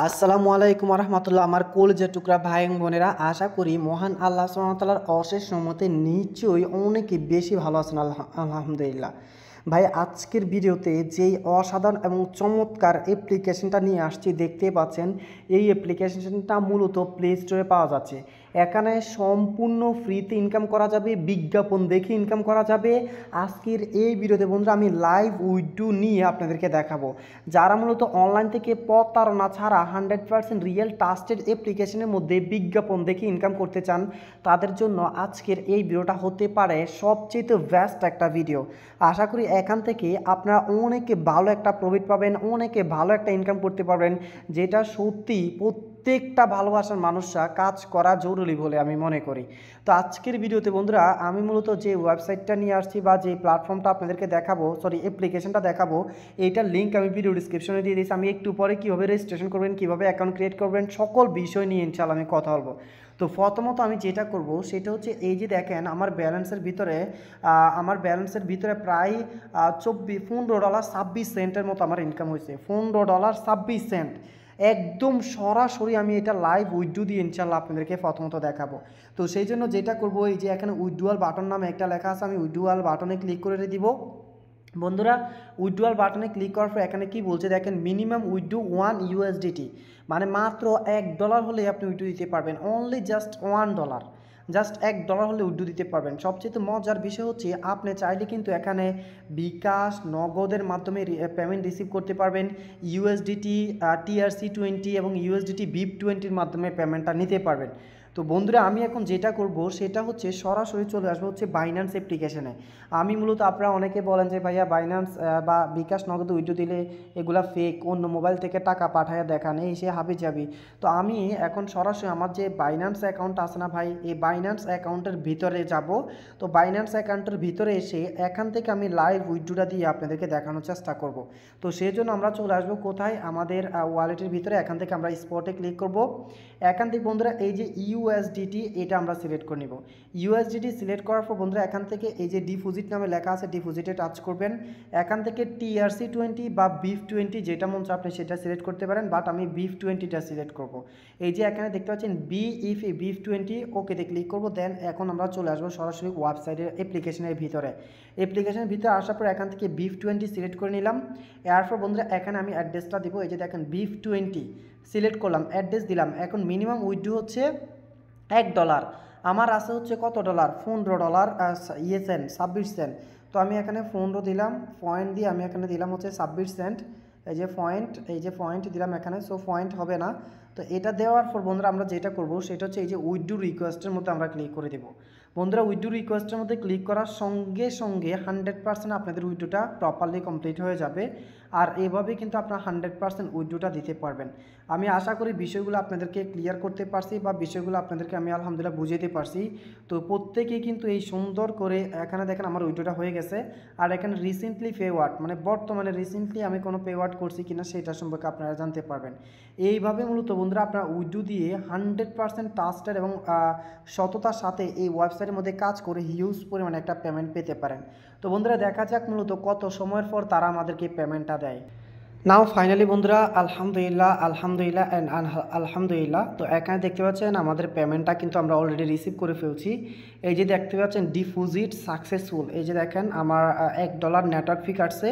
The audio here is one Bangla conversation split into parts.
আসসালামু আলাইকুম রহমতুল্লাহ। আমার কলিজার টুকরা ভাই এবং বোনেরা, আশা করি মহান আল্লাহ সুবহানাহু ওয়া তাআলার অশেষ রহমতে নিশ্চয়ই অনেক বেশি ভালো আছেন। আলহামদুলিল্লাহ। ভাই, আজকের ভিডিওতে যেই অসাধারণ এবং চমৎকার অ্যাপ্লিকেশনটা নিয়ে আসছি দেখতে পাচ্ছেন, এই অ্যাপ্লিকেশনটা মূলত প্লে স্টোরে পাওয়া যাচ্ছে। এখানে সম্পূর্ণ ফ্রিতে ইনকাম করা যাবে, বিজ্ঞাপন দেখে ইনকাম করা যাবে। আজকের এই ভিডিওতে বন্ধুরা আমি লাইভ উইডিও নিয়ে আপনাদেরকে দেখাবো। যারা মূলত অনলাইন থেকে প্রতারণা ছাড়া 100% রিয়েল ট্রাস্টেড অ্যাপ্লিকেশনের মধ্যে বিজ্ঞাপন দেখে ইনকাম করতে চান, তাদের জন্য আজকের এই ভিডিওটা হতে পারে সবচেয়ে বেস্ট একটা ভিডিও। আশা করি এখান থেকে আপনারা অনেকে ভালো একটা প্রফিট পাবেন, অনেকে ভালো একটা ইনকাম করতে পারবেন, যেটা সত্যি প্রত্যেকটা ভালোবাসার মানুষরা কাজ করা জরুরি বলে আমি মনে করি। তো আজকের ভিডিওতে বন্ধুরা আমি মূলত যে ওয়েবসাইটটা নিয়ে আসছি বা যে প্ল্যাটফর্মটা আপনাদেরকে দেখাবো, অ্যাপ্লিকেশনটা দেখাবো, এইটার লিঙ্ক আমি ভিডিও ডিসক্রিপশনে দিয়ে দিয়েছি। আমি একটু পরে কীভাবে রেজিস্ট্রেশন করবেন, কীভাবে অ্যাকাউন্ট ক্রিয়েট করবেন, সকল বিষয় নিয়ে ইনশাআল্লাহ আমি কথা বলবো। তো প্রথমত আমি যেটা করব সেটা হচ্ছে, এই যে দেখেন আমার ব্যালেন্সের ভিতরে প্রায় $15.26 মতো আমার ইনকাম হয়েছে। $15.26 একদম সরাসরি আমি এটা লাইভ উইথড্র দিয়ে ইনশাল্লাহ আপনাদেরকে প্রথমত দেখাবো। তো সেই জন্য যেটা করব, এই যে এখানে উইথড্রয়াল বাটন নামে একটা লেখা আছে, আমি উইথড্রয়াল বাটনে ক্লিক করে দিব। বন্ধুরা, উইথড্রয়াল বাটনে ক্লিক করার পর এখানে কি বলছে দেখেন, মিনিমাম উইথড্র $1, মানে মাত্র $1 হলে আপনি উইথড্র দিতে পারবেন। অনলি জাস্ট $1, জাস্ট $1 হলে উইথড্র দিতে পারবেন। সবচেয়ে মজার বিষয় হচ্ছে, আপনি চাইলে কিন্তু এখানে বিকাশ, নগদের মাধ্যমে পেমেন্ট রিসিভ করতে পারবেন। ইউএসডিটি TRC20 এবং ইউএসডিটি BIP20-র মাধ্যমে পেমেন্টটা নিতে পারবেন। তো বন্ধুরা আমি এখন যেটা করব সেটা হচ্ছে, সরাসরি চলে আসবো হচ্ছে বাইন্যান্স অ্যাপ্লিকেশনে। আমি মূলত, আপনারা অনেকে বলেন যে ভাইয়া বাইন্যান্স বা বিকাশ নগদ উইথড্র দিলে এগুলা ফেক, অন্য মোবাইল থেকে টাকা পাঠায় দেখান, এই সে হাবি যাবি। তো আমি এখন সরাসরি আমার যে বাইন্যান্স অ্যাকাউন্ট আছে না ভাই, এই বাইন্যান্স অ্যাকাউন্টের ভিতরে যাব। তো বাইন্যান্স অ্যাকাউন্টের ভিতরে এসে এখান থেকে আমি লাইভ উইথড্রটা দিয়ে আপনাদেরকে দেখানোর চেষ্টা করব। তো সেই জন্য আমরা চলে আসবো কোথায়, আমাদের ওয়ালেটের ভিতরে। এখান থেকে আমরা স্পটে ক্লিক করব। এখান থেকে বন্ধুরা এই যে ইউএসডিটি, এটা আমরা সিলেক্ট করে নিব। ইউএসডিটি সিলেক্ট করার পর বন্ধুরা এখান থেকে এই যে ডিপোজিট নামে লেখা আছে, ডিপোজিটে টাচ করবেন। এখান থেকে TRC20 বা BIP20 যেটা মন চায় আপনি সেটা সিলেক্ট করতে পারেন, বাট আমি BIP20টা সিলেক্ট করব। এই যে এখানে দেখতে পাচ্ছেন BIP20, ওকেতে ক্লিক করব। দেন এখন আমরা চলে আসবো সরাসরি ওয়েবসাইটের অ্যাপ্লিকেশনের ভিতরে। অ্যাপ্লিকেশনের ভিতরে আসার পর এখান থেকে BIP20 সিলেক্ট করে নিলাম। এরপর বন্ধুরা এখানে আমি অ্যাড্রেসটা দিব। এই যে দেখেন BIP20 সিলেক্ট করলাম, অ্যাড্রেস দিলাম। এখন মিনিমাম উইথড্র হচ্ছে $1। আমার আছে হচ্ছে কত ডলার, $15.26। তো আমি এখানে 15 দিলাম, পয়েন্ট দিয়ে আমি এখানে দিলাম হচ্ছে 26 সেন্ট। এই যে পয়েন্ট দিলাম এখানে, সো পয়েন্ট হবে না। তো এটা দেওয়ার পর বন্ধুরা আমরা যেটা করব সেটা হচ্ছে, এই যে উইথড্র রিকোয়েস্টের মধ্যে আমরা ক্লিক করে দেব। বন্ধুরা উইথড্র রিকোয়েস্টের মধ্যে ক্লিক করার সঙ্গে সঙ্গে 100% আপনাদের উইথড্রটা প্রপারলি কমপ্লিট হয়ে যাবে। আর এভাবে কিন্তু আপনারা 100% উইথড্রটা দিতে পারবেন। আমি আশা করি বিষয়গুলো আপনাদেরকে ক্লিয়ার করতে পারছি, বা বিষয়গুলো আপনাদেরকে আমি আলহামদুলিল্লাহ বুঝাতে পারছি। তো প্রত্যেকেই কিন্তু এই সুন্দর করে, এখানে দেখেন আমার উইথড্রটা হয়ে গেছে। আর এখানে রিসেন্টলি পে ওয়ার্ড, মানে বর্তমানে রিসেন্টলি আমি কোনো পে ওয়ার্ড করছি কিনা সেটা সম্পর্কে আপনারা জানতে পারবেন। এইভাবে মূলত বন্ধুরা আপনারা উইথড্র দিয়ে 100% ট্রাস্টেড এবং সততার সাথে এই ওয়েবসাইটের মধ্যে কাজ করে হিউজ পরিমাণে একটা পেমেন্ট পেতে পারেন। তো বন্ধুরা দেখা যাক মূলত কত সময়ের পর তারা আমাদেরকে পেমেন্টটা দেয়। নাও ফাইনালি বন্ধুরা আলহামদুলিল্লাহ অ্যান্ড আলহামদুলিল্লাহ। তো এখানে দেখতে পাচ্ছেন আমাদের পেমেন্টটা কিন্তু আমরা অলরেডি রিসিভ করে ফেলছি। এই যে দেখতে পাচ্ছেন ডিপোজিট সাকসেসফুল। এই যে দেখেন আমার $1 নেটওয়ার্ক ফি কাটছে,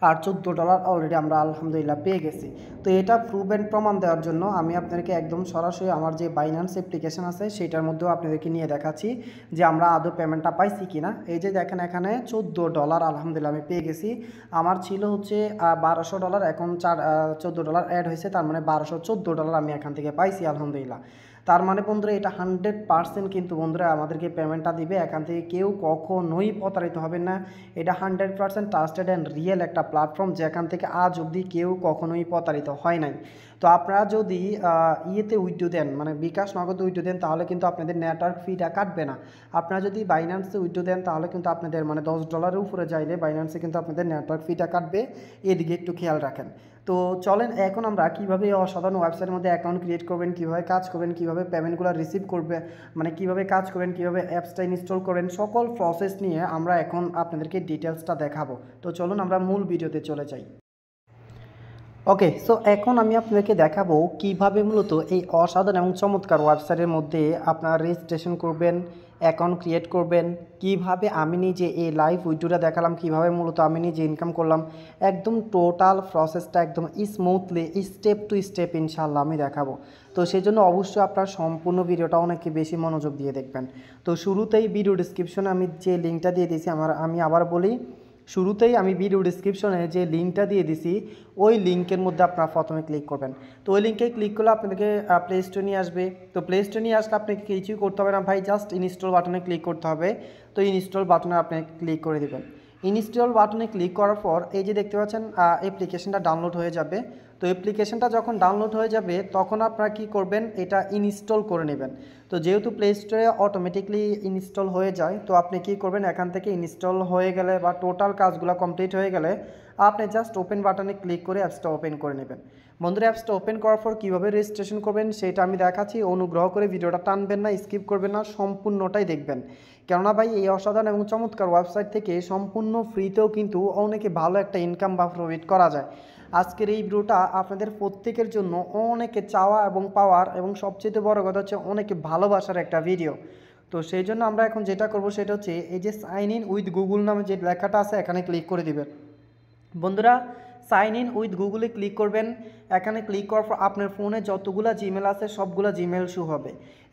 আর $14 অলরেডি আমরা আলহামদুলিল্লাহ পেয়ে গেছি। তো এটা প্রুভ অ্যান্ড প্রমাণ দেওয়ার জন্য আমি আপনাদেরকে একদম সরাসরি আমার যে বাইন্যান্স অ্যাপ্লিকেশন আছে সেটার মধ্যেও আপনাদেরকে নিয়ে দেখাচ্ছি যে আমরা আদৌ পেমেন্টটা পাইছি কিনা। এই যে দেখেন এখানে $14 আলহামদুলিল্লাহ আমি পেয়ে গেছি। আমার ছিল হচ্ছে $1200, এখন $14 অ্যাড হয়েছে, তার মানে $1214 আমি এখান থেকে পাইছি আলহামদুলিল্লাহ। তার মানে বন্ধুরা এটা 100% কিন্তু বন্ধুরা আমাদেরকে পেমেন্টটা দিবে। এখান থেকে কেউ কখনোই প্রতারিত হবেন না। এটা 100% ট্রাস্টেড অ্যান্ড রিয়েল একটা প্ল্যাটফর্ম, যেখান থেকে আজ অবধি কেউ কখনোই প্রতারিত হয় নাই। তো আপনারা যদি ইয়েতে উইথড্র দেন, মানে বিকাশ নগদে উইথড্র দেন, তাহলে কিন্তু আপনাদের নেটওয়ার্ক ফিটা কাটবে না। আপনারা যদি বাইন্যান্সে উইথড্র দেন তাহলে কিন্তু আপনাদের মানে $10 উপরে যাইলে বাইন্যান্সে কিন্তু আপনাদের নেটওয়ার্ক ফিটা কাটবে। এদিকে একটু খেয়াল রাখেন। তো চলেন এখন আমরা কীভাবে অসাধারণ ওয়েবসাইটের মধ্যে অ্যাকাউন্ট ক্রিয়েট করবেন, কীভাবে কাজ করবেন, কীভাবে পেমেন্টগুলো রিসিভ করবে, মানে কীভাবে কাজ করবেন, কীভাবে অ্যাপসটা ইনস্টল করবেন, সকল প্রসেস নিয়ে আমরা এখন আপনাদেরকে ডিটেলসটা দেখাবো। তো চলুন আমরা মূল ভিডিওতে চলে যাই। ওকে, সো এখন আমি আপনাদেরকে দেখাবো কিভাবে মূলত এই অসাধারণ এবং চমৎকার ওয়েবসাইটের মধ্যে আপনারা রেজিস্ট্রেশন করবেন, অ্যাকাউন্ট ক্রিয়েট করবেন, কিভাবে আমি নিজে এই লাইভ ভিডিওটা দেখালাম, কিভাবে মূলত আমি নিজে ইনকাম করলাম, একদম টোটাল প্রসেসটা একদম স্মুথলি স্টেপ টু স্টেপ ইনশাআল্লাহ আমি দেখাবো। তো সেই জন্য অবশ্যই আপনার সম্পূর্ণ ভিডিওটা অনেক বেশি মনোযোগ দিয়ে দেখবেন। তো শুরুতেই ভিডিও ডিসক্রিপশনে আমি যে লিঙ্কটা দিয়ে দিয়েছি আমি আবার বলি, শুরুতেই আমি ভিডিও ডিসক্রিপশনে যে লিঙ্কটা দিয়ে দিছি ওই লিঙ্কের মধ্যে আপনারা প্রথমে ক্লিক করবেন। তো ওই লিঙ্কে ক্লিক করলে আপনাদেরকে প্লে স্টোর নিয়ে আসবে। তো প্লে স্টোর নিয়ে আসলে আপনাকে কিছুই করতে হবে না ভাই, জাস্ট ইনস্টল বাটনে ক্লিক করতে হবে। তো ইনস্টল বাটনে আপনি ক্লিক করে দেবেন। ইনস্টল বাটনে ক্লিক করার পর এই যে দেখতে পাচ্ছেন অ্যাপ্লিকেশনটা ডাউনলোড হয়ে যাবে। তো অ্যাপ্লিকেশনটা যখন ডাউনলোড হয়ে যাবে তখন আপনারা কী করবেন, এটা ইনস্টল করে নেবেন। তো যেহেতু প্লে স্টোরে অটোমেটিকলি ইনস্টল হয়ে যায়, তো আপনি কী করবেন, এখান থেকে ইনস্টল হয়ে গেলে বা টোটাল কাজগুলো কমপ্লিট হয়ে গেলে আপনি জাস্ট ওপেন বাটনে ক্লিক করে অ্যাপসটা ওপেন করে নেবেন। বন্ধুরা, অ্যাপসটা ওপেন করার পর কীভাবে রেজিস্ট্রেশন করবেন সেটা আমি দেখাচ্ছি। অনুগ্রহ করে ভিডিওটা টানবেন না, স্কিপ করবেন না, সম্পূর্ণটাই দেখবেন। কেননা ভাই এই অসাধারণ এবং চমৎকার ওয়েবসাইট থেকে সম্পূর্ণ ফ্রিতেও কিন্তু অনেকে ভালো একটা ইনকাম বা প্রফিট করা যায়। আজকের এই ভিডিওটা আপনাদের প্রত্যেকের জন্য অনেকে চাওয়া এবং পাওয়ার এবং সবচেয়ে বড় কথা হচ্ছে অনেকে ভালোবাসার একটা ভিডিও। তো সেই জন্য আমরা এখন যেটা করব সেটা হচ্ছে এই যে সাইন ইন উইথ গুগল নামে যে লেখাটা আছে এখানে ক্লিক করে দিবেন। বন্ধুরা, সাইন ইন উইথ গুগলে ক্লিক করবেন। এখানে ক্লিক করার পর আপনার ফোনে যতগুলো জিমেল আছে সবগুলো জিমেল শো হবে।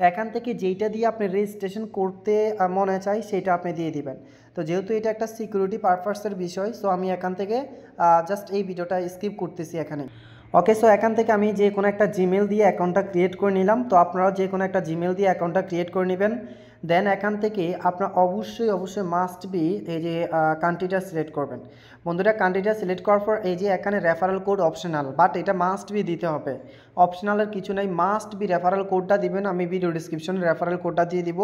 এখান থেকে যেইটা দিয়ে আপনি রেজিস্ট্রেশন করতে মনে চাই সেটা আপনি দিয়ে দিবেন। তো যেহেতু এটা একটা সিকিউরিটি পারপাসের বিষয়, সো আমি এখান থেকে জাস্ট এই ভিডিওটা স্কিপ করতেছি এখানে। ওকে, সো এখান থেকে আমি যে কোনো একটা জিমেল দিয়ে অ্যাকাউন্টটা ক্রিয়েট করে নিলাম। তো আপনারাও যে কোনো একটা জিমেল দিয়ে অ্যাকাউন্টটা ক্রিয়েট করে নেবেন। দেন এখান থেকে আপনার অবশ্যই মাস্ট বি এই যে কান্ট্রিটা সিলেক্ট করবেন। বন্ধুরা, কান্ট্রিটা সিলেক্ট করার পর এই যে এখানে রেফারেল কোড অপশনাল, বাট এটা মাস্ট বি দিতে হবে। অপশনালের কিছু নাই, মাস্ট বি রেফারেল কোডটা দিবেন। আমি ভিডিও ডিসক্রিপশনে রেফারেল কোডটা দিয়ে দিব।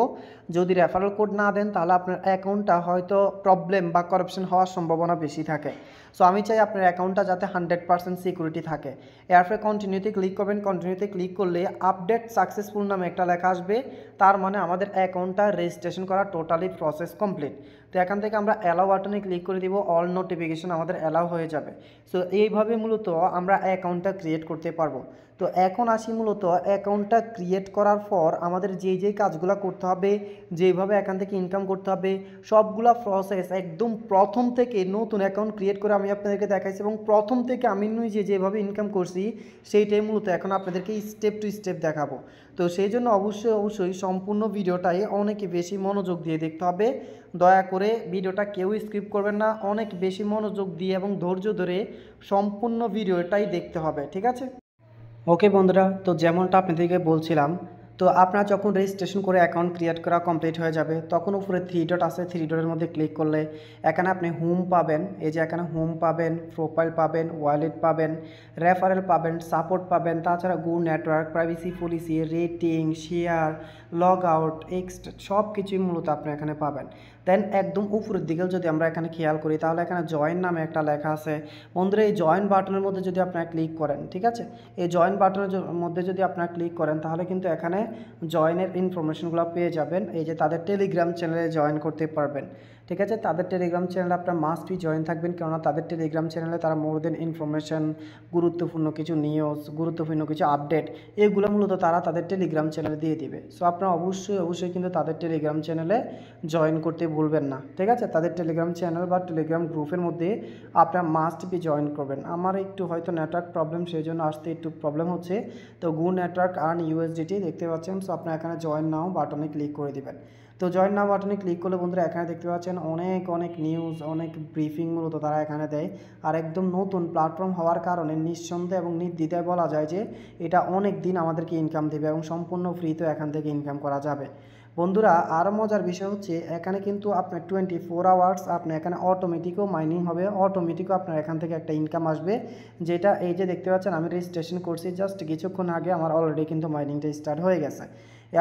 যদি রেফারেল কোড না দেন তাহলে আপনার অ্যাকাউন্টটা হয়তো প্রবলেম বা করাপশন হওয়ার সম্ভাবনা বেশি থাকে। সো আমি চাই আপনার অ্যাকাউন্টটা যাতে 100% সিকিউরিটি থাকে। এরপরে কন্টিনিউতে ক্লিক করবেন। কন্টিনিউতে ক্লিক করলে আপডেট সাকসেসফুল নামে একটা লেখা আসবে, তার মানে আমাদের অ্যাকাউন্টটা রেজিস্ট্রেশন করা টোটালি প্রসেস কমপ্লিট। তো এখান থেকে আমরা অ্যালাউ বাটনে ক্লিক করে দিব, অল নোটিফিকেশন আমাদের অ্যালাউ হয়ে যাবে। সো এইভাবে মূলত আমরা অ্যাকাউন্টটা ক্রিয়েট করতে পারবো। তো এখন আসি মূলত অ্যাকাউন্টটা ক্রিয়েট করার পর আমাদের যেই কাজগুলো করতে হবে, যেইভাবে এখান থেকে ইনকাম করতে হবে, সবগুলা প্রসেস একদম প্রথম থেকে নতুন অ্যাকাউন্ট ক্রিয়েট করে আমি আপনাদেরকে দেখাইছি এবং প্রথম থেকে আমি নিজে যেভাবে ইনকাম করছি সেইটাই মূলত এখন আপনাদেরকে স্টেপ টু স্টেপ দেখাবো। তো সেই জন্য অবশ্যই সম্পূর্ণ ভিডিওটাই অনেক বেশি মনোযোগ দিয়ে দেখতে হবে। দয়া করে ভিডিওটা কেউ স্কিপ করবেন না, অনেক বেশি মনোযোগ দিয়ে এবং ধৈর্য ধরে সম্পূর্ণ ভিডিওটাই দেখতে হবে, ঠিক আছে? ওকে বন্ধুরা, তো যেমনটা আপনাদেরকে বলছিলাম, তো আপনারা যখন রেজিস্ট্রেশন করে অ্যাকাউন্ট ক্রিয়েট করা কমপ্লিট হয়ে যাবে তখন উপরে 3 ডট আছে, 3 ডটের মধ্যে ক্লিক করলে এখানে আপনি হোম পাবেন। এই যে এখানে হোম পাবেন, প্রোফাইল পাবেন, ওয়ালেট পাবেন, রেফারেল পাবেন, সাপোর্ট পাবেন, তাছাড়া go network, privacy policy, rating, share, log out, exit সব কিছুই মূলত আপনি এখানে পাবেন। দেন একদম উপরের দিকে যদি আমরা এখানে খেয়াল করি তাহলে এখানে জয়েন নামে একটা লেখা আছে। বন্ধুরা, এই জয়েন বাটনের মধ্যে যদি আপনারা ক্লিক করেন, ঠিক আছে, এই জয়েন বাটনের মধ্যে যদি আপনারা ক্লিক করেন তাহলে কিন্তু এখানে জয়েনের ইনফরমেশনগুলো পেয়ে যাবেন। এই যে তাদের টেলিগ্রাম চ্যানেলে জয়েন করতে পারবেন, ঠিক আছে। তাদের টেলিগ্রাম চ্যানেলে আপনার মাস্ট বি জয়েন থাকবেন, কেননা তাদের টেলিগ্রাম চ্যানেলে তারা মোর দেন ইনফরমেশন, গুরুত্বপূর্ণ কিছু নিউজ, গুরুত্বপূর্ণ কিছু আপডেট এগুলো মূলত তারা তাদের টেলিগ্রাম চ্যানেলে দিয়ে দিবে। সো আপনারা অবশ্যই কিন্তু তাদের টেলিগ্রাম চ্যানেলে জয়েন করতে ভুলবেন না, ঠিক আছে। তাদের টেলিগ্রাম চ্যানেল বা টেলিগ্রাম গ্রুপের মধ্যে আপনারা মাস্ট বি জয়েন করবেন। আমার একটু হয়তো নেটওয়ার্ক প্রবলেম, সেই জন্য আসতে একটু প্রবলেম হচ্ছে। তো গো নেটওয়ার্ক আর্ন ইউএসডিটি দেখতে পাচ্ছেন। সো আপনারা এখানে জয়েন নাও বাটনে ক্লিক করে দিবেন। তো জয়েন নাও বাটনে ক্লিক করলে বন্ধুরা এখানে দেখতে পাচ্ছেন অনেক নিউজ, অনেক ব্রিফিং মূলত তারা এখানে দেয়। আর একদম নতুন প্ল্যাটফর্ম হওয়ার কারণে নিঃসন্দেহে এবং নির্দ্বিধায় বলা যায় যে এটা অনেক দিন আমাদেরকে ইনকাম দেবে এবং সম্পূর্ণ ফ্রিতে এখান থেকে ইনকাম করা যাবে। বন্ধুরা, আরও মজার বিষয় হচ্ছে এখানে কিন্তু আপনার 24 আওয়ার্স আপনার এখানে অটোমেটিকও মাইনিং হবে, অটোমেটিকও আপনার এখান থেকে একটা ইনকাম আসবে। যেটা এই যে দেখতে পাচ্ছেন আমি রেজিস্ট্রেশন করছি জাস্ট কিছুক্ষণ আগে, আমার অলরেডি কিন্তু মাইনিংটা স্টার্ট হয়ে গেছে।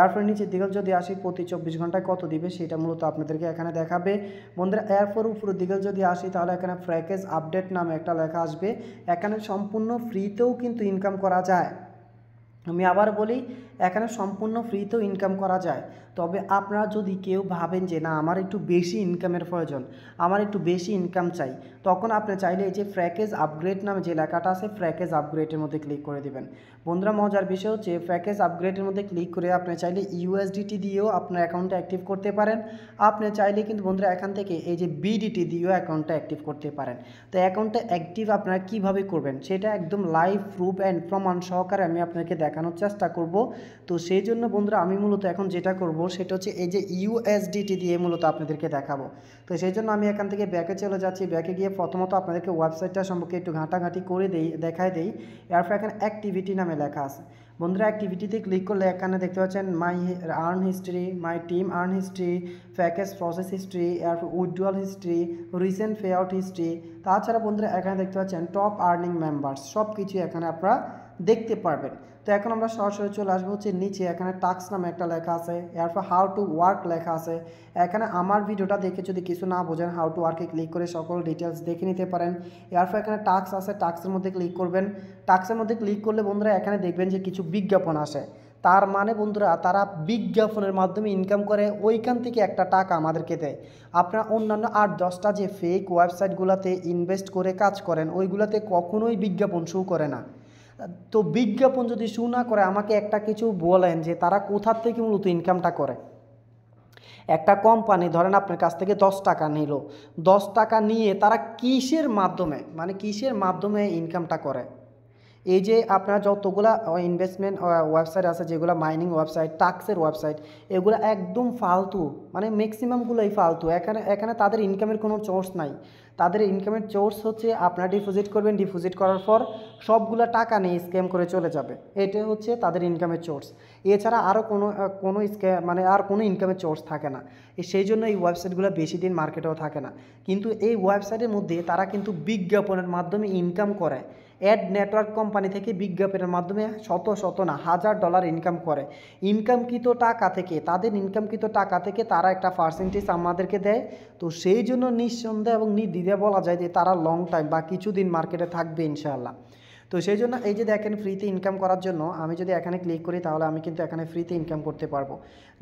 এরপর নিচের দিকে যদি আসি প্রতি 24 ঘন্টায় কত দিবে সেটা মূলত আপনাদেরকে এখানে দেখাবে। বন্ধুরা, এরপর উপরের দিকে যদি আসি তাহলে এখানে প্যাকেজ আপডেট নামে একটা লেখা আসবে। এখানে সম্পূর্ণ ফ্রিতেও কিন্তু ইনকাম করা যায়। আমি আবার বলি, এখানে সম্পূর্ণ ফ্রিতেও ইনকাম করা যায়। তবে আপনারা যদি কেউ ভাবেন যে না আমার একটু বেশি ইনকামের প্রয়োজন, আমার একটু বেশি ইনকাম চাই, তখন আপনি চাইলে এই যে প্যাকেজ আপগ্রেড নামে যে লেখাটা আছে প্যাকেজ আপগ্রেডের মধ্যে ক্লিক করে দিবেন। বন্ধুরা মজার বিষয় হচ্ছে প্যাকেজ আপগ্রেডের মধ্যে ক্লিক করে আপনি চাইলে ইউএসডিটি দিয়েও আপনার অ্যাকাউন্টটা অ্যাক্টিভ করতে পারেন। আপনি চাইলে কিন্তু বন্ধুরা এখান থেকে এই যে বিডিটি দিয়েও অ্যাকাউন্টটা অ্যাক্টিভ করতে পারেন। তো অ্যাকাউন্টটা অ্যাক্টিভ আপনারা কীভাবে করবেন সেটা একদম লাইভ প্রুফ অ্যান্ড প্রমাণ সহকারে আমি আপনাকে দেখানোর চেষ্টা করব। তো সেই জন্য বন্ধুরা আমি মূলত এখন যেটা করব সেটা হচ্ছে এই যে ইউএসডিটি দিয়ে মূলত আপনাদেরকে দেখাবো। তো সেই জন্য আমি এখান থেকে ব্যাকে চলে যাচ্ছি। ব্যাকে গিয়ে প্রথমত আপনাদেরকে ওয়েবসাইটটা সম্পর্কে একটু ঘাঁটাঘাঁটি করে দেখাই দেই। এরপর এখানে অ্যাক্টিভিটি নামে লেখা আছে। বন্ধুরা অ্যাক্টিভিটিতে ক্লিক করলে এখানে দেখতে পাচ্ছেন my earn history, my team earn history, package process history, এরপর withdrawal history, recent pay out history. তাছাড়া বন্ধুরা এখানে দেখতে পাচ্ছেন টপ আর্নিং মেম্বার্স, সব কিছু এখানে আপনারা দেখতে পারবেন। তো এখন আমরা সরাসরি চলে আসবো হচ্ছে নিচে, এখানে টাস্ক নামে একটা লেখা আছে, এরপর হাউ টু ওয়ার্ক লেখা আছে। এখানে আমার ভিডিওটা দেখে যদি কিছু না বোঝেন হাউ টু ওয়ার্কে ক্লিক করে সকল ডিটেলস দেখে নিতে পারেন। এরপর এখানে টাস্ক আছে, টাস্কের মধ্যে ক্লিক করবেন। টাস্কের মধ্যে ক্লিক করলে বন্ধুরা এখানে দেখবেন যে কিছু বিজ্ঞাপন আসে। তার মানে বন্ধুরা তারা বিজ্ঞাপনের মাধ্যমে ইনকাম করে, ওইখান থেকে একটা টাকা আমাদেরকে দেয়। আপনারা অন্যান্য 8-10টা যে ফেক ওয়েবসাইটগুলোতে ইনভেস্ট করে কাজ করেন ওইগুলোতে কখনোই বিজ্ঞাপন শো করে না। তো বিজ্ঞাপন যদি শো না করে আমাকে একটা কিছু বলেন যে তারা কোথার থেকে মূলত ইনকামটা করে। একটা কোম্পানি ধরেন আপনার কাছ থেকে 10 টাকা নিল, 10 টাকা নিয়ে তারা কিসের মাধ্যমে কিসের মাধ্যমে ইনকামটা করে? এই যে আপনার যতগুলা ইনভেস্টমেন্ট ওয়েবসাইট আছে যেগুলো মাইনিং ওয়েবসাইট, টাক্সের ওয়েবসাইট, এগুলো একদম ফালতু, ম্যাক্সিমামগুলোই ফালতু। এখানে তাদের ইনকামের কোনো সোর্স নাই। তাদের ইনকামের সোর্স হচ্ছে আপনারা ডিপোজিট করবেন, ডিপোজিট করার পর সবগুলো টাকা নিয়ে স্ক্যাম করে চলে যাবে। এটাই হচ্ছে তাদের ইনকামের সোর্স। এছাড়া আরও কোনো স্ক্যাম আর কোনো ইনকামের সোর্স থাকে না। সেই জন্য এই ওয়েবসাইটগুলো বেশি দিন মার্কেটেও থাকে না। কিন্তু এই ওয়েবসাইটের মধ্যে তারা কিন্তু বিজ্ঞাপনের মাধ্যমে ইনকাম করে। অ্যাড নেটওয়ার্ক কোম্পানি থেকে বিজ্ঞাপনের মাধ্যমে শত না $1000 ইনকাম করে। ইনকামকৃত টাকা থেকে, তাদের ইনকামকৃত টাকা থেকে তারা একটা পার্সেন্টেজ আমাদেরকে দেয়। তো সেই জন্য নিঃসন্দেহে এবং নির্দ্বিধায় বলা যায় যে তারা লং টাইম বা কিছুদিন মার্কেটে থাকবে ইনশাআল্লাহ। তো সেই জন্য এই যে দেখেন ফ্রিতে ইনকাম করার জন্য আমি যদি এখানে ক্লিক করি তাহলে আমি কিন্তু এখানে ফ্রিতে ইনকাম করতে পারবো।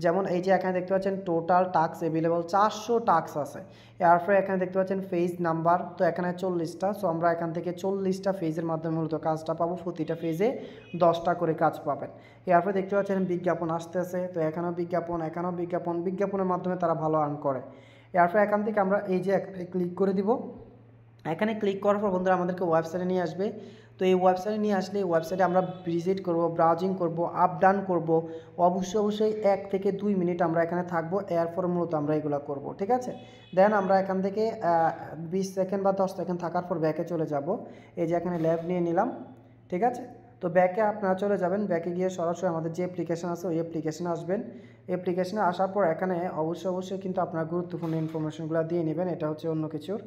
যেমন এই যে এখানে দেখতে পাচ্ছেন টোটাল টাস্ক অ্যাভেলেবল 400 টাস্ক আছে। এরপরে এখানে দেখতে পাচ্ছেন ফেজ নাম্বার, তো এখানে 40টা। সো আমরা এখান থেকে 40টা ফেজের মাধ্যমে মূলত কাজটা পাবো। প্রতিটা ফেজে 10টা করে কাজ পাবেন। এরপরে দেখতে পাচ্ছেন বিজ্ঞাপন আসতেছে, তো এখানেও বিজ্ঞাপন, বিজ্ঞাপনের মাধ্যমে তারা ভালো আর্ন করে। এরপরে এখান থেকে আমরা এই যে ক্লিক করে দিব। এখানে ক্লিক করার পর বন্ধুরা আমাদেরকে ওয়েবসাইটে নিয়ে আসবে। তো এই ওয়েবসাইটে নিয়ে আসলে এই ওয়েবসাইটে আমরা ভিজিট করব, ব্রাউজিং করব, আপ ডাউন করব। অবশ্যই 1 থেকে 2 মিনিট আমরা এখানে থাকবো। এরপর মূলত আমরা এগুলো করব, ঠিক আছে। দেন আমরা এখান থেকে 20 সেকেন্ড বা 10 সেকেন্ড থাকার পর ব্যাকে চলে যাব। এই যে এখানে ল্যাব নিয়ে নিলাম, ঠিক আছে। তো ব্যাকে আপনারা চলে যাবেন। ব্যাকে গিয়ে সরাসরি আমাদের যে অ্যাপ্লিকেশন আছে ওই অ্যাপ্লিকেশনে আসবেন। অ্যাপ্লিকেশনে আসার পর এখানে অবশ্যই কিন্তু আপনার গুরুত্বপূর্ণ ইনফরমেশনগুলো দিয়ে নেবেন, এটা হচ্ছে অন্য কিছুর।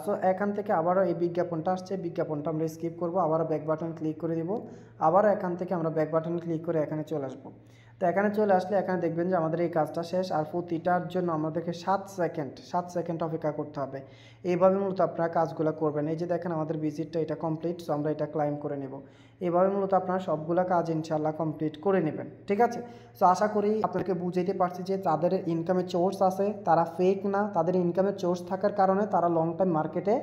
সো এখান থেকে আবারও এই বিজ্ঞাপনটা আসছে, বিজ্ঞাপনটা আমরা স্কিপ করব, আবারও ব্যাক বাটন ক্লিক করে দিব। আবারও এখান থেকে আমরা ব্যাক বাটন ক্লিক করে এখানে চলে আসবো। তো এখানে চলে আসলে এখানে দেখবেন যে আমাদের এই কাজটা শেষ। আর প্রতিটার জন্য আমাদেরকে 7 সেকেন্ড অপেক্ষা করতে হবে। এইভাবে মূলত আপনারা কাজগুলো করবেন। এই যে দেখেন আমাদের ভিজিটটা এটা কমপ্লিট, সো আমরা এটা ক্লাইম করে নেব। এইভাবে মূলত আপনারা সবগুলো কাজ ইনশাআল্লাহ কমপ্লিট করে নেবেন, ঠিক আছে। সো আশা করি আপনাদেরকে বুঝাইতে পারছি যে তাদের ইনকামের সোর্স আছে, তারা ফেক না। তাদের ইনকামের সোর্স থাকার কারণে তারা লং টাইম মার্কেটে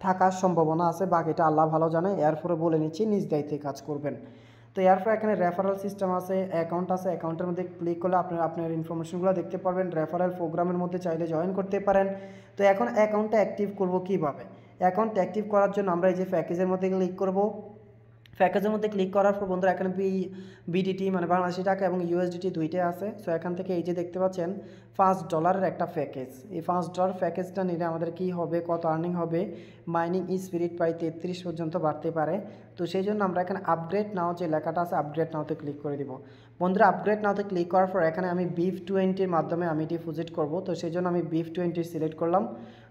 থাকার সম্ভাবনা আছে। বাকিটা আল্লাহ ভালো জানে। এরপরে বলে নিচ্ছি নিজ দায়িত্বে কাজ করবেন। তো এরপর এখানে রেফারেল সিস্টেম আছে, অ্যাকাউন্ট আছে। অ্যাকাউন্টের মধ্যে ক্লিক করলে আপনার ইনফরমেশনগুলো দেখতে পারবেন। রেফারেল প্রোগ্রামের মধ্যে চাইলে জয়েন করতে পারেন। তো এখন অ্যাকাউন্টটা অ্যাক্টিভ করব কীভাবে? অ্যাকাউন্ট অ্যাক্টিভ করার জন্য আমরা এই যে প্যাকেজের মধ্যে ক্লিক করব। প্যাকেজের মধ্যে ক্লিক করার পর বন্ধুরা এখানে বিডিটি বাংলাদেশি টাকা এবং ইউএসডিটি দুইটাই আছে। সো এখান থেকে এই যে দেখতে পাচ্ছেন $5 একটা প্যাকেজ। এই $5 প্যাকেজটা নিলে আমাদের কি হবে, কত আর্নিং হবে, মাইনিং স্পিরিট প্রায় 33 পর্যন্ত বাড়তে পারে। তো সেই জন্য আমরা এখানে আপগ্রেড নাও যে লেখাটা আছে আপগ্রেড নাওতে ক্লিক করে দিব। বন্ধুরা আপগ্রেড নাওতে ক্লিক করার পর এখানে আমি BIF20 মাধ্যমে আমি ডিপোজিট করব। তো সেই জন্য আমি BIF20 সিলেক্ট করলাম।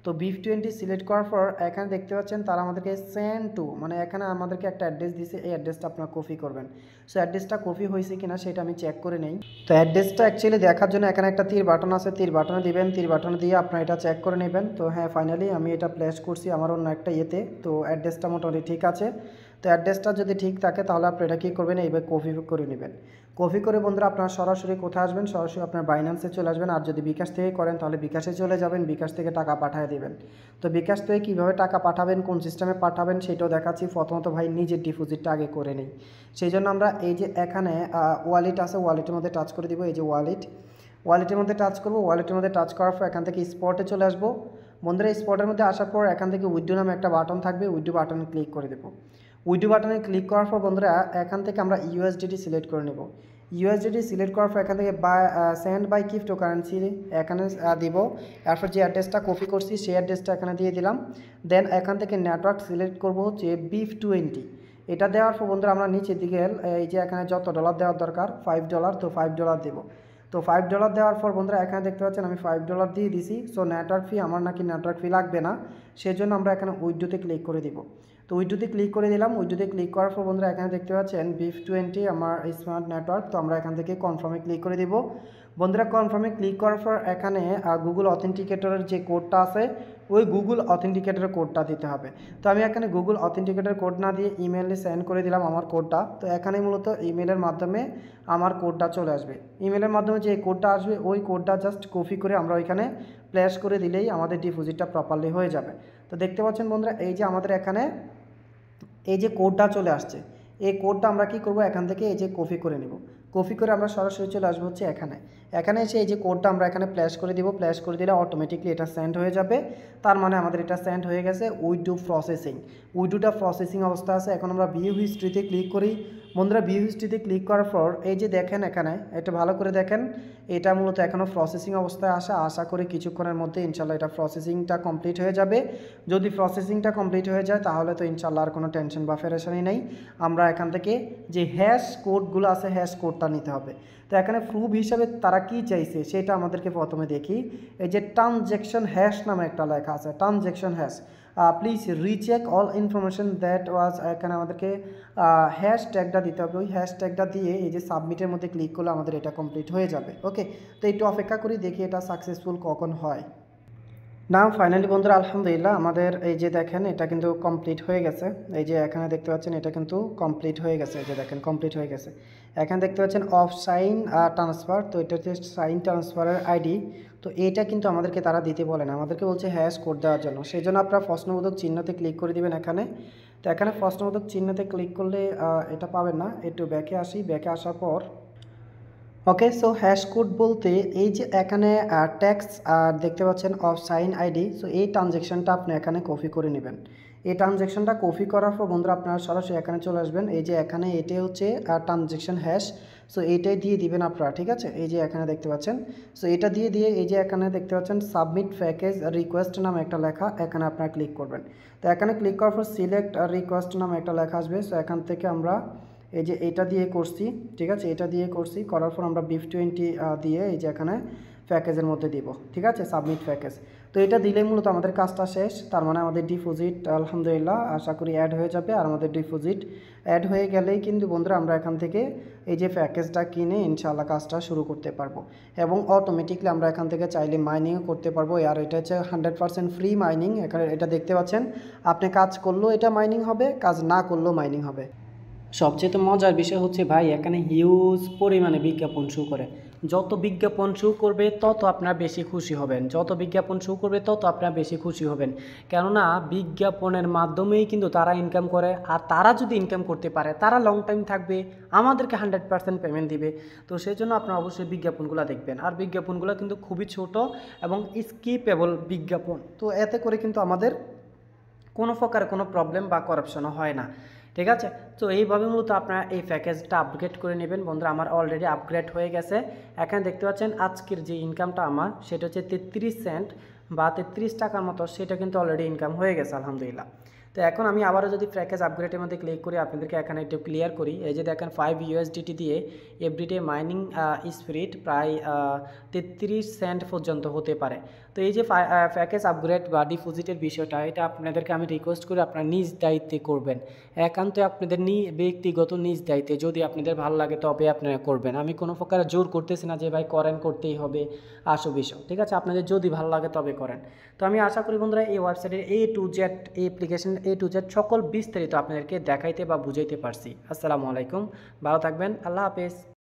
তো BIF20 সিলেক্ট করার পর এখানে দেখতে পাচ্ছেন তারা আমাদেরকে সেন্ড টু এখানে আমাদেরকে একটা অ্যাড্রেস দিয়েছে, এই অ্যাড্রেসটা আপনারা কপি করবেন। সো অ্যাড্রেসটা কপি হয়েছে কিনা সেটা আমি চেক করে নেই। তো অ্যাড্রেসটা অ্যাকচুয়ালি দেখার জন্য এখানে একটা তীর বাটন আছে, তীর বাটনে দিবেন, তীর বাটনে দিয়ে আপনারা এটা চেক করে নেবেন। তো হ্যাঁ ফাইনালি আমি এটা প্লেস করছি আমার অন্য একটা ইয়েতে। তো অ্যাড্রেসটা মোটামুটি ঠিক আছে। তো তো অ্যাড্রেসটা যদি ঠিক থাকে তাহলে আপনি এটা কী করবেন, এইভাবে কপি করে নেবেন। কপি করে বন্ধুরা আপনারা সরাসরি কোথায় আসবেন, সরাসরি আপনার বাইন্যান্সে চলে আসবেন। আর যদি বিকাশ থেকে করেন তাহলে বিকাশে চলে যাবেন, বিকাশ থেকে টাকা পাঠিয়ে দেবেন। তো বিকাশ থেকে কীভাবে টাকা পাঠাবেন, কোন সিস্টেমে পাঠাবেন সেটাও দেখাচ্ছি। প্রথমত ভাই নিজের ডিপোজিটটা আগে করে নিই। সেই জন্য আমরা এই যে এখানে ওয়ালেট আছে, ওয়ালেটের মধ্যে টাচ করে দিব। এই যে ওয়ালেটের মধ্যে টাচ করব। ওয়ালেটের মধ্যে টাচ করার পর এখান থেকে স্পটে চলে আসবো। বন্ধুরা স্পটের মধ্যে আসার পর এখান থেকে উইথড্র নামে একটা বাটন থাকবে, উইথড্র বাটনে ক্লিক করে দেবো। উইথড্র বাটনে ক্লিক করার পর বন্ধুরা এখান থেকে আমরা ইউএসডিটি সিলেক্ট করে নেব। ইউএসডিটি সিলেক্ট করার পর এখান থেকে সেন্ড বাই ক্রিপ্টোকারেন্সি এখানে দিব। এরপর যে অ্যাড্রেসটা কপি করছি সেই অ্যাড্রেসটা এখানে দিয়ে দিলাম। দেন এখান থেকে নেটওয়ার্ক সিলেক্ট করব হচ্ছে BIF20। এটা দেওয়ার পর বন্ধুরা আমরা নিচের দিকে এই যে এখানে যত ডলার দেওয়ার দরকার $5, তো $5 দেবো। তো $5 দেওয়ার পর বন্ধুরা এখানে দেখতে পাচ্ছেন আমি $5 দিয়ে দিছি। সো নেটওয়ার্ক ফি আমার নাকি নেটওয়ার্ক ফি লাগবে না, সেজন্য আমরা এখানে উইথড্রোতে ক্লিক করে দিব। তো উইথড্রোতে ক্লিক করে দিলাম। উইথড্রোতে ক্লিক করার পর বন্ধুরা এখানে দেখতে পাচ্ছেন BIF20 আমার স্মার্ট নেটওয়ার্ক। তো আমরা এখান থেকে কনফার্মে ক্লিক করে দিব। বন্ধুরা কনফার্মে ক্লিক করার পর এখানে গুগল অথেন্টিকেটরের যে কোডটা আছে ওই গুগল অথেন্টিকেটরের কোডটা দিতে হবে। তো আমি এখানে গুগল অথেন্টিকেটরের কোড না দিয়ে ইমেইলে সেন্ড করে দিলাম আমার কোডটা। তো এখানে মূলত ইমেলের মাধ্যমে আমার কোডটা চলে আসবে। ইমেলের মাধ্যমে যে কোডটা আসবে ওই কোডটা জাস্ট কপি করে আমরা ওইখানে প্লেস করে দিলেই আমাদের ডিপোজিটটা প্রপারলি হয়ে যাবে। তো দেখতে পাচ্ছেন বন্ধুরা এই যে আমাদের এখানে এই যে কোডটা চলে আসছে, এই কোডটা আমরা কি করব, এখান থেকে এই যে কপি করে নেব। কপি করে আমরা সরাসরি চলে আসবো হচ্ছে এখানে এসে এই যে কোডটা আমরা এখানে প্লেস করে দিব। প্লেস করে দিলে অটোমেটিকলি এটা সেন্ড হয়ে যাবে। তার মানে আমাদের এটা সেন্ড হয়ে গেছে। উইথড্র প্রসেসিং, উইথড্রটা প্রসেসিং অবস্থা আছে। এখন আমরা ভিউ হিস্ট্রিতে ক্লিক করি। বন্ধুরা ভিউ হিস্ট্রিতে ক্লিক করার পর এই যে দেখেন এখানে এটা ভালো করে দেখেন, এটা মূলত এখনও প্রসেসিং অবস্থায় আশা করি কিছুক্ষণের মধ্যে ইনশাল্লাহ এটা প্রসেসিংটা কমপ্লিট হয়ে যাবে। যদি প্রসেসিংটা কমপ্লিট হয়ে যায় তাহলে তো ইনশাল্লাহ আর কোনো টেনশন বা পেরেশানি নেই। আমরা এখান থেকে যে হ্যাশ কোডগুলো আছে হ্যাশ কোডটা নিতে হবে। তো এখানে প্রুফ হিসাবে তারা কি চাইছে সেটা আমাদেরকে প্রথমে দেখি। এই যে ট্রানজ্যাকশন হ্যাশ নামে একটা লেখা আছে, transaction hash please recheck all information that was, এখানে আমাদেরকে হ্যাশ ট্যাগটা দিতে হবে। ওই হ্যাশ ট্যাগটা দিয়ে এই যে সাবমিটের মধ্যে ক্লিক করলে আমাদের এটা কমপ্লিট হয়ে যাবে। ওকে, তো একটু অপেক্ষা করি দেখি এটা সাকসেসফুল কখন হয়। না ফাইনালি বন্ধুরা আলহামদুলিল্লাহ আমাদের এই যে দেখেন এটা কিন্তু কমপ্লিট হয়ে গেছে। এই যে এখানে দেখতে পাচ্ছেন এটা কিন্তু কমপ্লিট হয়ে গেছে। এই যে দেখেন কমপ্লিট হয়ে গেছে। এখানে দেখতে পাচ্ছেন অফ সাইন ট্রান্সফার, তো এটা হচ্ছে সাইন ট্রান্সফারের আইডি। তো এইটা কিন্তু আমাদেরকে তারা দিতে বলে না, আমাদেরকে বলছে হ্যাশ কোড দেওয়ার জন্য। সেই জন্য আপনারা প্রশ্নবোধক চিহ্নতে ক্লিক করে দিবেন এখানে। তো এখানে প্রশ্নবোধক চিহ্নতে ক্লিক করলে এটা পাবেন না। একটু ব্যাকে আসি, ব্যাকে আসার পর ওকে, সো হ্যাশ কোড বলতে এই যে এখানে ট্যাক্স দেখতে পাচ্ছেন অফ সাইন আইডি। সো এই ট্রানজ্যাকশনটা আপনি এখানে কপি করে নেবেন। এই ট্রানজ্যাকশনটা কপি করার পর বন্ধুরা আপনারা সরাসরি এখানে চলে আসবেন। এই যে এখানে এটাই হচ্ছে ট্রানজ্যাকশন হ্যাশ। সো এইটাই দিয়ে দিবেন আপনারা, ঠিক আছে। এই যে এখানে দেখতে পাচ্ছেন, সো এটা দিয়ে এই যে এখানে দেখতে পাচ্ছেন সাবমিট প্যাকেজ রিকোয়েস্ট নামে একটা লেখা, এখানে আপনারা ক্লিক করবেন। তো এখানে ক্লিক করার পর সিলেক্ট রিকোয়েস্ট নামে একটা লেখা আসবে। সো এখান থেকে আমরা এই যে এটা দিয়ে করছি, ঠিক আছে, এটা দিয়ে করছি। করার পর আমরা BIF20 দিয়ে এই যে এখানে প্যাকেজের মধ্যে দিব, ঠিক আছে, সাবমিট প্যাকেজ। তো এটা দিলেই মূলত আমাদের কাজটা শেষ। তার মানে আমাদের ডিপোজিট আলহামদুলিল্লাহ আশা করি অ্যাড হয়ে যাবে। আর আমাদের ডিপোজিট অ্যাড হয়ে গেলেই কিন্তু বন্ধুরা আমরা এখান থেকে এই যে প্যাকেজটা কিনে ইনশাআল্লাহ কাজটা শুরু করতে পারবো। এবং অটোমেটিকলি আমরা এখান থেকে চাইলে মাইনিংও করতে পারবো। আর এটা হচ্ছে 100% ফ্রি মাইনিং। এখানে এটা দেখতে পাচ্ছেন আপনি কাজ করলেও এটা মাইনিং হবে, কাজ না করলেও মাইনিং হবে। সবচেয়ে মজার বিষয় হচ্ছে ভাই এখানে হিউজ পরিমাণে বিজ্ঞাপন শো করে। যত বিজ্ঞাপন শো করবে তত আপনারা বেশি খুশি হবেন, যত বিজ্ঞাপন শো করবে তত আপনারা বেশি খুশি হবেন। কেননা বিজ্ঞাপনের মাধ্যমেই কিন্তু তারা ইনকাম করে। আর তারা যদি ইনকাম করতে পারে তারা লং টাইম থাকবে, আমাদেরকে 100% পেমেন্ট দিবে। তো সেই জন্য আপনারা অবশ্যই বিজ্ঞাপনগুলো দেখবেন। আর বিজ্ঞাপনগুলো কিন্তু খুবই ছোট এবং স্কিপেবল বিজ্ঞাপন। তো এতে করে কিন্তু আমাদের কোনো প্রকার কোনো প্রবলেম বা করাপশনও হয় না, ঠিক আছে। তো এইভাবে মূলত আপনারা এই প্যাকেজটা আপগ্রেড করে নেবেন। বন্ধুরা আমার অলরেডি আপগ্রেড হয়ে গেছে। এখানে দেখতে পাচ্ছেন আজকের যে ইনকামটা আমার সেটা হচ্ছে 33 সেন্ট বা 33 টাকার মতো, সেটা কিন্তু অলরেডি ইনকাম হয়ে গেছে আলহামদুলিল্লাহ। তো এখন আমি আবারও যদি প্যাকেজ আপগ্রেডের মধ্যে ক্লিক করি, আপনাদেরকে এখানে একটু ক্লিয়ার করি। এই যে দেখেন 5 USDT দিয়ে এভরিডে মাইনিং স্পিড প্রায় 33 সেন্ট পর্যন্ত হতে পারে। তো এই যে প্যাকেজ আপগ্রেড বা ডিপোজিটের বিষয়টা, এটা আপনাদেরকে আমি রিকোয়েস্ট করি আপনারা নিজ দায়িত্বে করবেন, একান্ত আপনাদের ব্যক্তিগত নিজ দায়িত্বে। যদি আপনাদের ভালো লাগে তবে আপনারা করবেন, আমি কোনো প্রকার জোর করতেছি না যে ভাই করেন, করতেই হবে আসো বিষয়, ঠিক আছে? আপনাদের যদি ভালো লাগে তবে করেন। তো আমি আশা করি বন্ধুরা এই ওয়েবসাইটের A to Z, এই অ্যাপ্লিকেশন A to Z সকল বিস্তারিত আপনাদেরকে দেখাইতে বা বুঝাইতে পারছি। আসসালামু আলাইকুম, ভালো থাকবেন, আল্লাহ হাফেজ।